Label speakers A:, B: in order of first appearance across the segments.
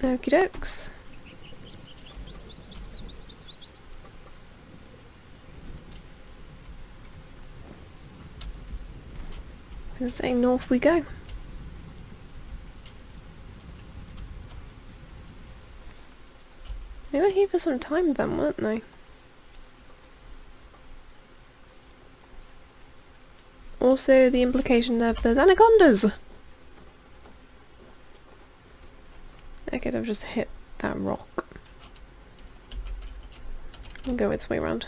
A: Okie dokes. And say north we go. They were here for some time then, weren't they? Also the implication of there's anacondas! Okay, I've just hit that rock. I'll go its way around.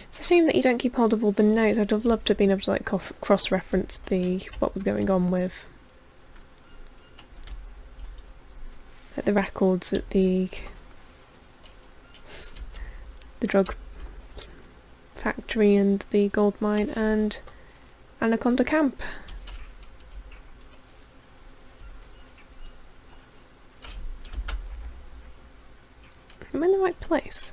A: It's a shame that you don't keep hold of all the notes. I'd have loved to have been able to like cross-reference what was going on with like the records at the drug factory and the gold mine and Anaconda Camp. Am I in the right place?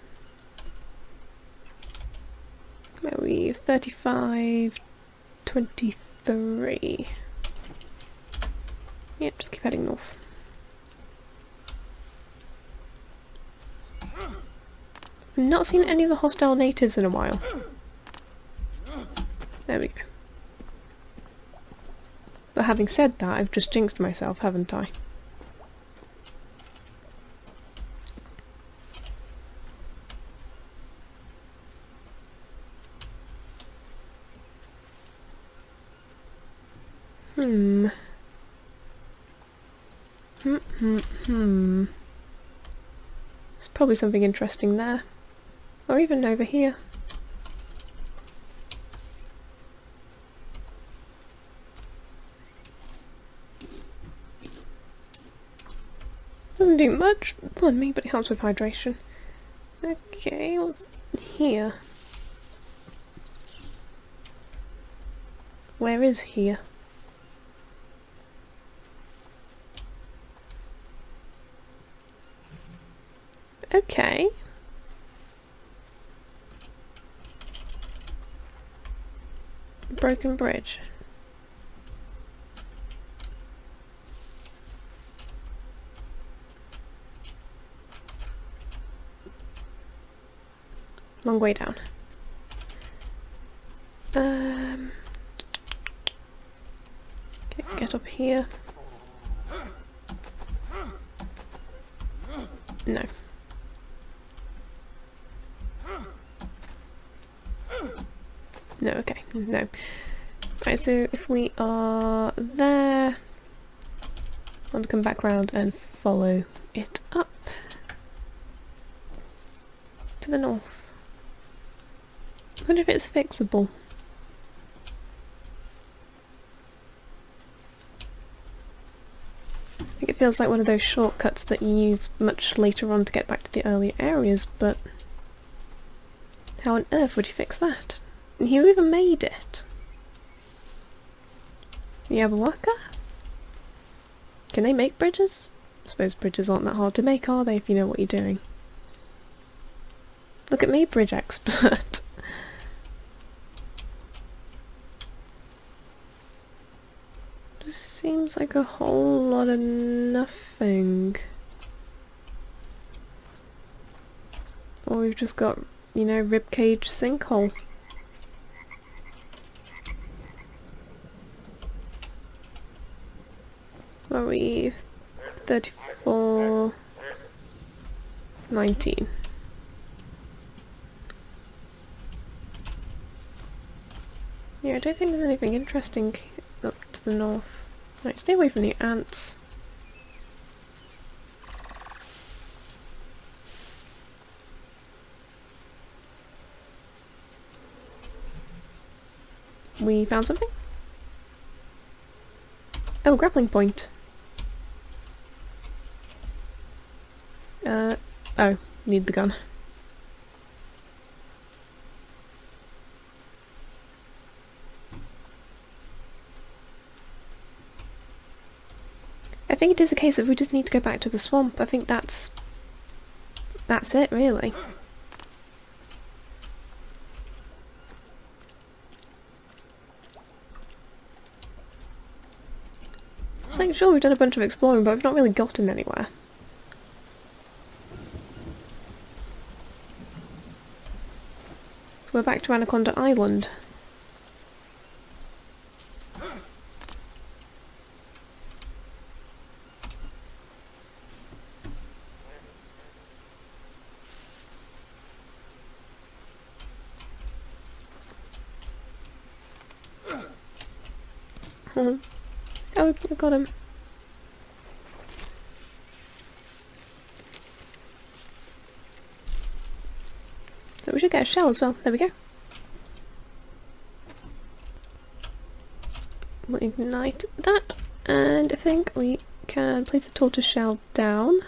A: Where are we? 35, 23. Yep, just keep heading north. I've not seen any of the hostile natives in a while. There we go. But having said that, I've just jinxed myself, haven't I? There's probably something interesting there. Or even over here. Doesn't do much on me, but it helps with hydration. Okay, what's here? Where is here? Okay. Broken bridge. Long way down. Get up here. No. No, okay, no. Right, so if we are there, I want to come back round and follow it up to the north. I wonder if it's fixable. I think it feels like one of those shortcuts that you use much later on to get back to the earlier areas, but how on earth would you fix that? And who even made it? You have a worker? Can they make bridges? I suppose bridges aren't that hard to make, are they, if you know what you're doing? Look at me, bridge expert. Just seems like a whole lot of nothing. Or we've just got, you know, ribcage sinkhole. Are we 34, 19? Yeah, I don't think there's anything interesting up to the north. Right, stay away from the ants. We found something? Oh, grappling point. Oh, need the gun. I think it is a case of we just need to go back to the swamp. I think that's it, really. like, sure, we've done a bunch of exploring, but we've not really gotten anywhere. So we're back to Anaconda Island. Oh, we got him. But we should get a shell as well. There we go. We'll ignite that, and I think we can place the tortoise shell down.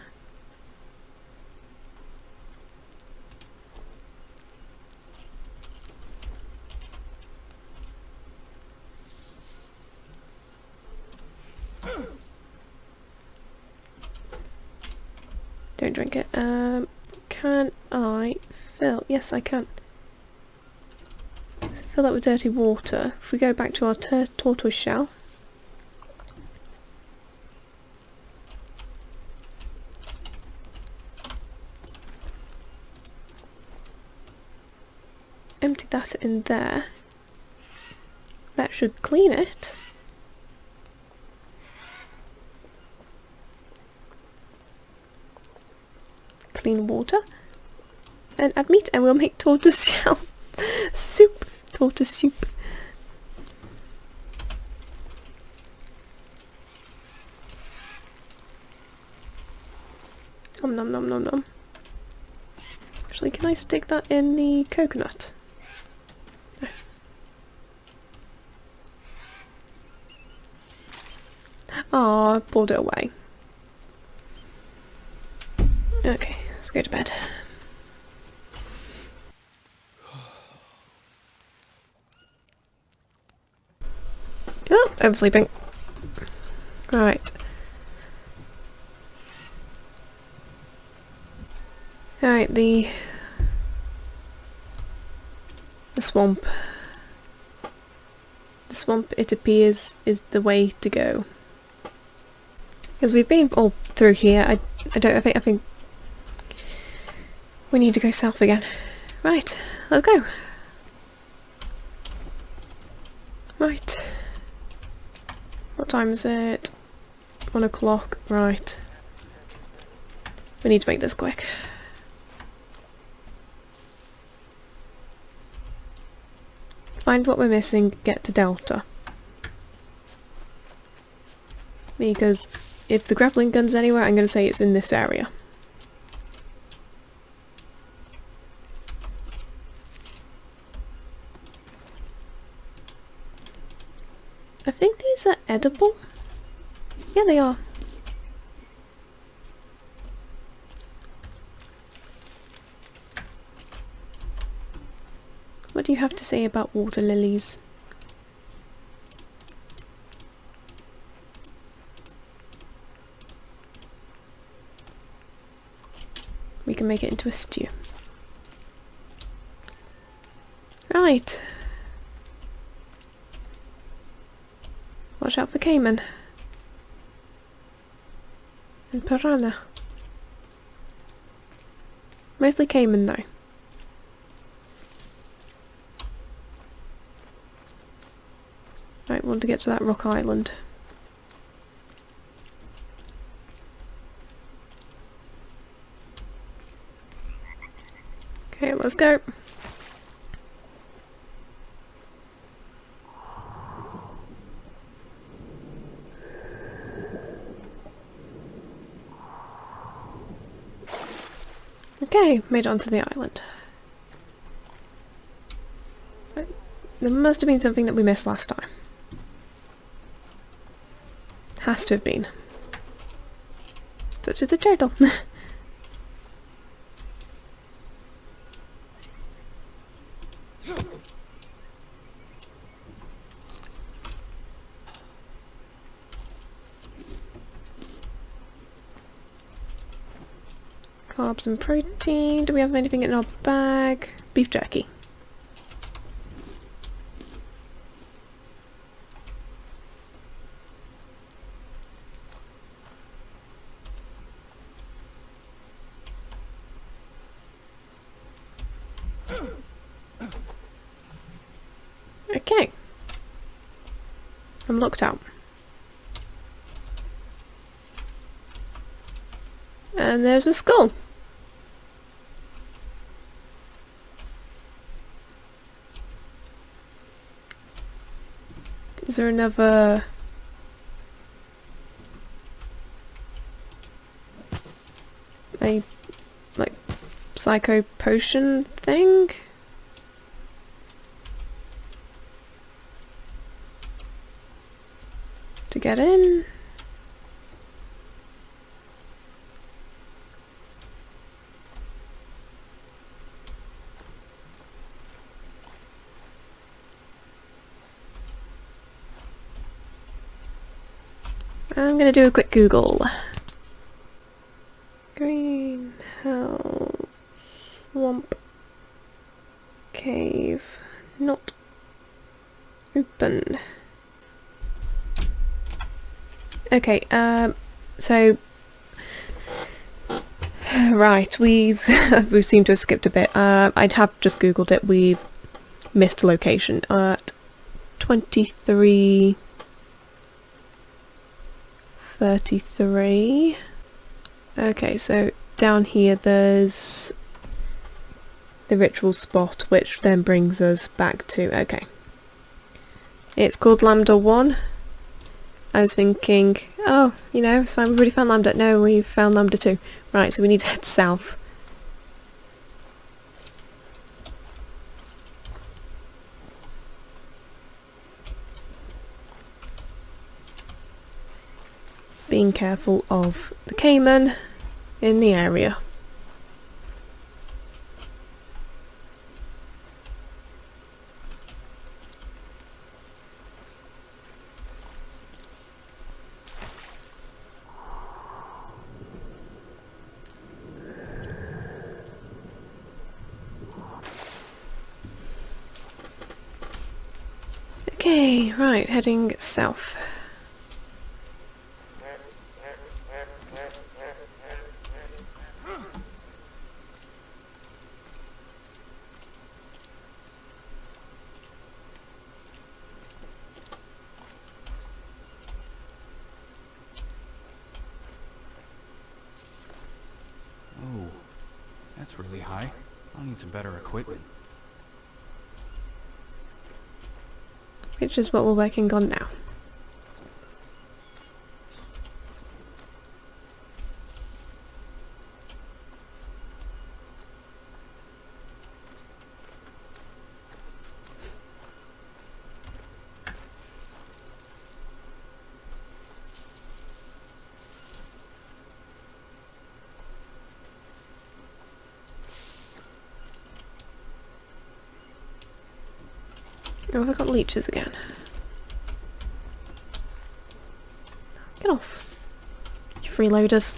A: Don't drink it. Can I fill? Yes, I can. So fill that with dirty water. If we go back to our tortoise shell. Empty that in there. That should clean it. Clean water. And add meat, and we'll make tortoise shell soup. Tortoise soup. Nom nom nom nom nom. Actually, can I stick that in the coconut? No. Oh, I pulled it away. Okay, let's go to bed. Oh, I'm sleeping. Right. Alright, the swamp. The swamp, it appears, is the way to go. Because we've been all through here. I think we need to go south again. Right, let's go. Right. What time is it? 1 o'clock. Right. We need to make this quick. Find what we're missing, get to Delta. Because if the grappling gun's anywhere, I'm going to say it's in this area. I think these are edible. Yeah, they are. What do you have to say about water lilies? We can make it into a stew. Right. Watch out for caiman. And piranha. Mostly caiman though. Right, we want to get to that rock island. Okay, let's go. Okay, made it onto the island. There must have been something that we missed last time. Has to have been. Such as a turtle. Carbs and protein. Do we have anything in our bag? Beef jerky. Okay. I'm locked out. And there's a skull. Is there another... a, like, psycho potion thing? To get in? I'm gonna do a quick Google. Greenhouse swamp cave not open. Okay, so right, we seem to have skipped a bit. I'd have just googled it. We've missed a location at 23:33. Okay, so down here there's the ritual spot, which then brings us back to... okay. It's called Lambda 1. I was thinking, oh, you know, it's fine, we've already found Lambda. No, we've found Lambda 2. Right, so we need to head south. Being careful of the caiman in the area. Okay, right, heading south.
B: Oh, that's really high. I'll need some better equipment.
A: Which is what we're working on now. Oh, have I got leeches again? Get off, you freeloaders.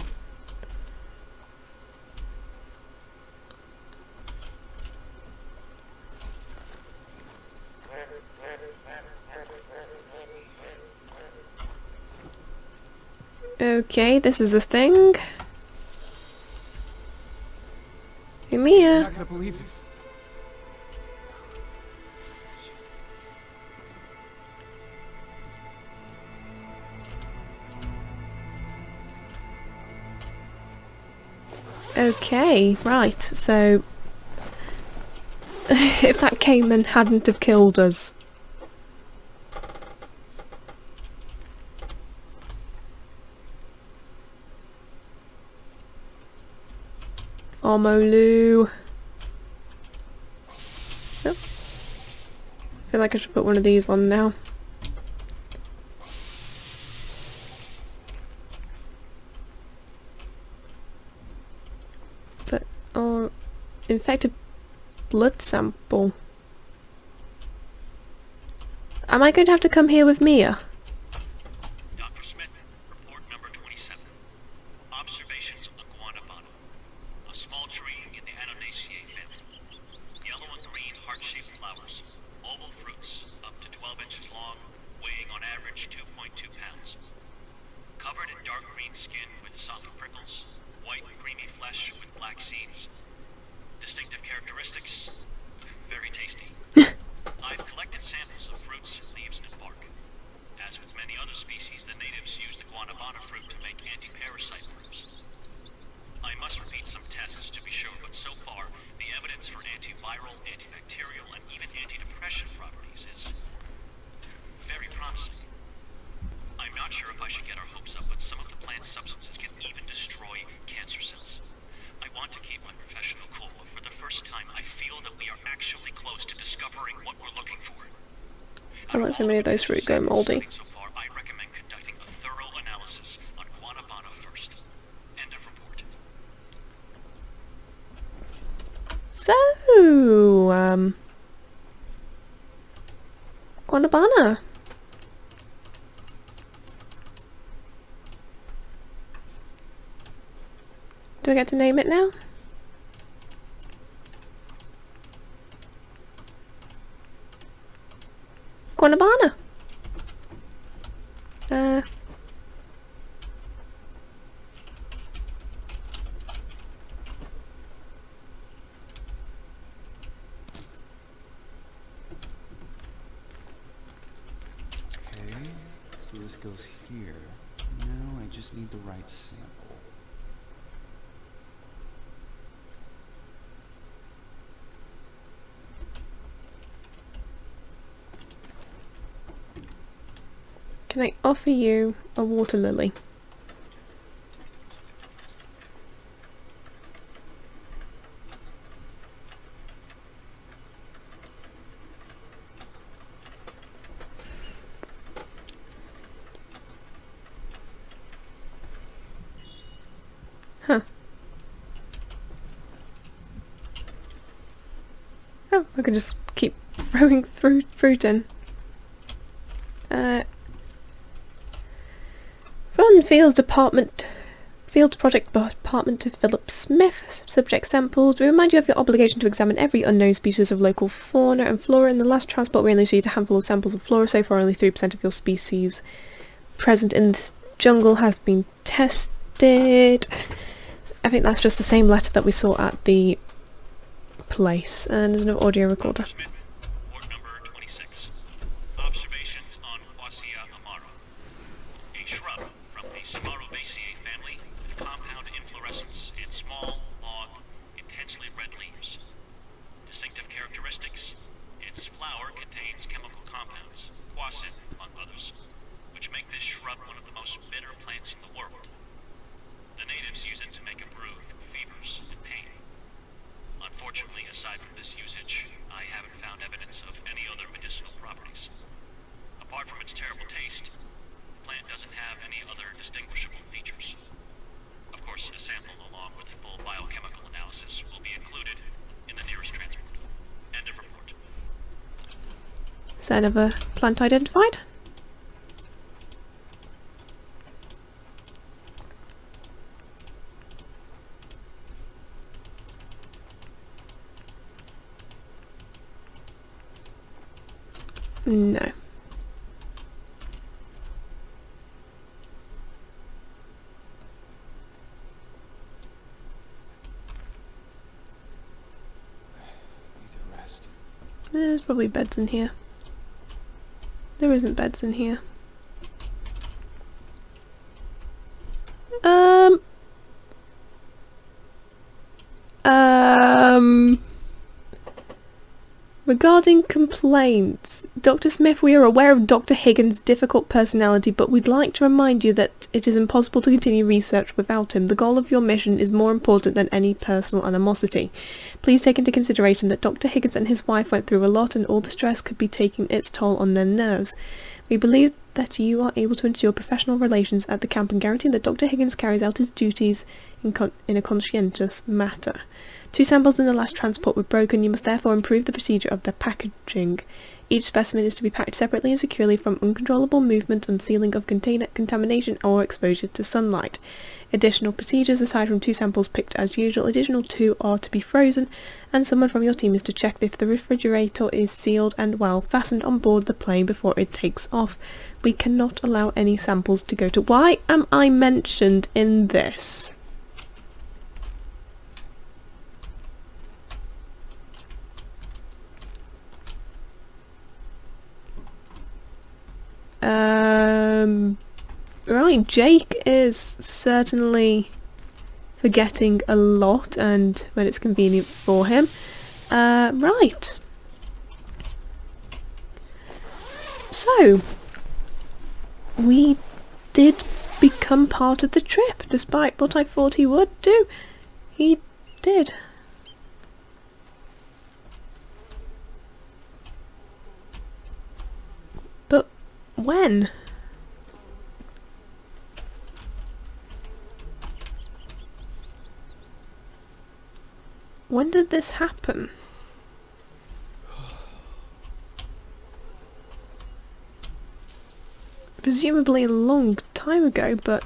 A: Okay, this is a thing. Hey, Mia.
B: I'm not gonna believe this.
A: Okay, right, so if that caiman hadn't have killed us. Omolu. Oh. I feel like I should put one of these on now. But, or infected blood sample. Am I going to have to come here with Mia?
C: Dr. Smith, report number 27. Observations of iguana bottom. A small tree in the Anaconda Camp. Yellow and green heart-shaped flowers. Oval fruits, up to 12 inches long, weighing on average 2.2 pounds. Covered in dark green skin with soft prickles. White creamy flesh with black seeds. Distinctive characteristics. Very tasty. I've collected samples of fruits, leaves, and bark. As with many other species, the natives use the guanabana fruit to make anti-parasite brews. I must repeat some tests to be sure, but so far, the evidence for antiviral, antibacterial, and even antidepressant properties is very promising. I'm not sure if I should get our hopes up, but some of the plant substances can even destroy cancer cells. I want to keep my professional cool, but for the first time, I feel that we are actually close to discovering what we're looking for.
A: I let so many of those fruit go mouldy.
C: So far, I recommend conducting a thorough analysis on guanabana first. End of report.
A: So, guanabana. Do I get to name it now? Guanabana.
B: Okay, so this goes here. Now I just need the right sample.
A: Can I offer you a water lily? Huh. Oh, I can just keep throwing fruit in. From Field Project Department to Philip Smith, subject samples. We remind you of your obligation to examine every unknown species of local fauna and flora. In the last transport we only received a handful of samples of flora. So far only 3% of your species present in this jungle has been tested. I think that's just the same letter that we saw at the place. And there's no audio recorder.
C: Smith, report number 26. Observations on Quassia amaro, a shrub from the Samarobaceae family with compound inflorescence and small, long, intensely red leaves. Distinctive characteristics: its flower contains chemical compounds, quassin among others, which make this shrub one of the most bitter plants in the world. The natives use it to make a brew for fevers and pain. Unfortunately, aside from this usage, I haven't found evidence of any other medicinal properties. Apart from its terrible taste, the plant doesn't have any other distinguishable features. Of course, a sample along with full biochemical analysis will be included in the nearest transport. End of report.
A: Is there another plant identified? No.
B: Need to rest.
A: There's probably beds in here. There isn't beds in here. Regarding complaints, Dr. Smith, we are aware of Dr. Higgins' difficult personality, but we'd like to remind you that it is impossible to continue research without him. The goal of your mission is more important than any personal animosity. Please take into consideration that Dr. Higgins and his wife went through a lot, and all the stress could be taking its toll on their nerves. We believe that you are able to ensure professional relations at the camp and guarantee that Dr. Higgins carries out his duties in a conscientious manner. 2 samples in the last transport were broken. You must therefore improve the procedure of their packaging. Each specimen is to be packed separately and securely from uncontrollable movement and sealing of container, contamination or exposure to sunlight. Additional procedures aside from 2 samples picked as usual. Additional 2 are to be frozen, and someone from your team is to check if the refrigerator is sealed and well fastened on board the plane before it takes off. We cannot allow any samples to go to... Why am I mentioned in this? Right, Jake is certainly forgetting a lot, and when it's convenient for him. Right. So, we did become part of the trip, despite what I thought he would do. He did. But when? When did this happen? Presumably a long time ago, but...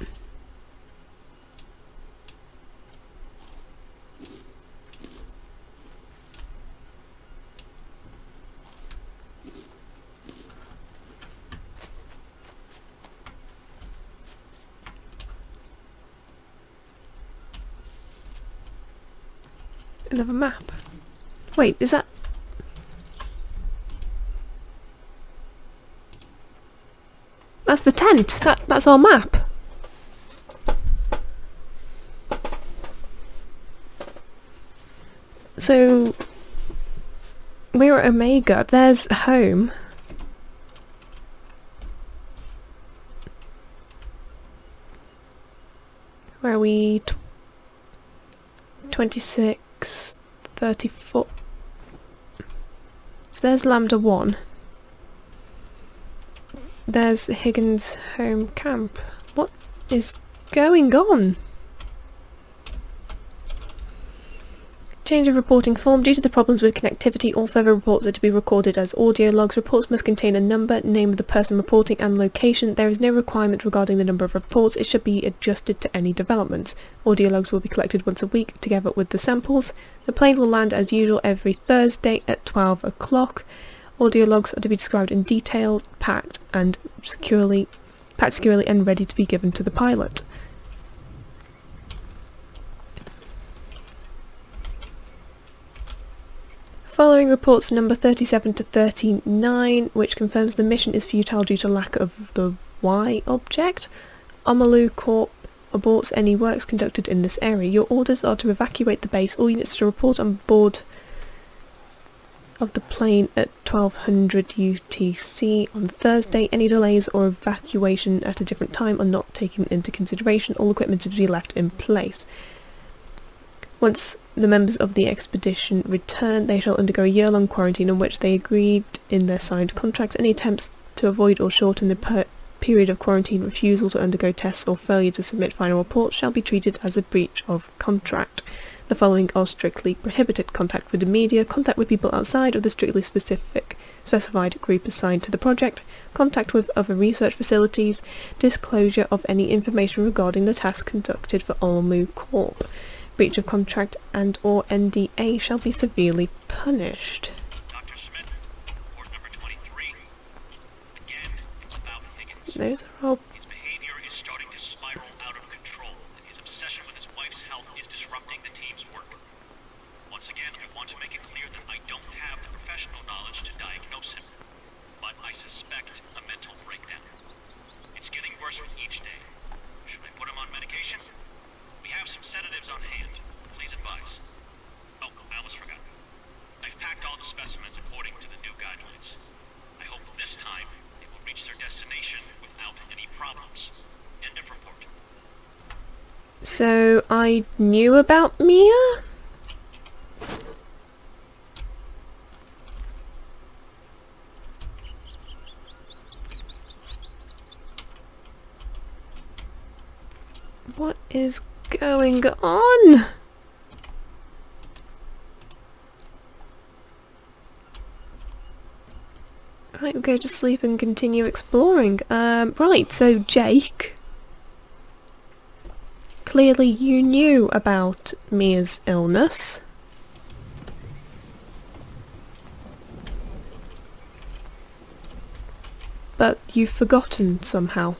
A: Another map. Wait, is that... That's the tent! That's our map! So... We're at Omega. There's home. Where are we? 26, 34. So there's Lambda 1. There's Higgins home camp. What is going on? Change of reporting form. Due to the problems with connectivity, all further reports are to be recorded as audio logs. Reports must contain a number, name of the person reporting and location. There is no requirement regarding the number of reports. It should be adjusted to any developments. Audio logs will be collected once a week together with the samples. The plane will land as usual every Thursday at 12 o'clock. Audio logs are to be described in detail, packed securely and ready to be given to the pilot. Following reports number 37 to 39, which confirms the mission is futile due to lack of the Y object. Omalu Corp aborts any works conducted in this area. Your orders are to evacuate the base. All units to report on board of the plane at 1200 UTC on Thursday. Any delays or evacuation at a different time are not taken into consideration. All equipment is to be left in place. Once the members of the expedition return, they shall undergo a year-long quarantine on which they agreed in their signed contracts. Any attempts to avoid or shorten the period of quarantine, refusal to undergo tests or failure to submit final reports shall be treated as a breach of contract. The following are strictly prohibited: contact with the media, contact with people outside of the strictly specified group assigned to the project, contact with other research facilities, disclosure of any information regarding the tasks conducted for Olmu Corp. Breach of contract and or NDA shall be severely punished.
C: Dr. Smith, report number 23. Again, it's about Higgins.
A: Those are all...
C: His behavior is starting to spiral out of control, and his obsession with his wife's health is disrupting the team's work. Once again, I want to make it clear that I don't have the professional knowledge to diagnose him, but I suspect a mental breakdown. It's getting worse with each day. Should I put him on medication? We have some sedatives on hand. Please advise. Oh, I almost forgot. I've packed all the specimens according to the new guidelines. I hope this time they will reach their destination without any problems. End of report.
A: So, I knew about Mia? What is going on? Right, we'll go to sleep and continue exploring. Right, so Jake. Clearly you knew about Mia's illness. But you've forgotten somehow.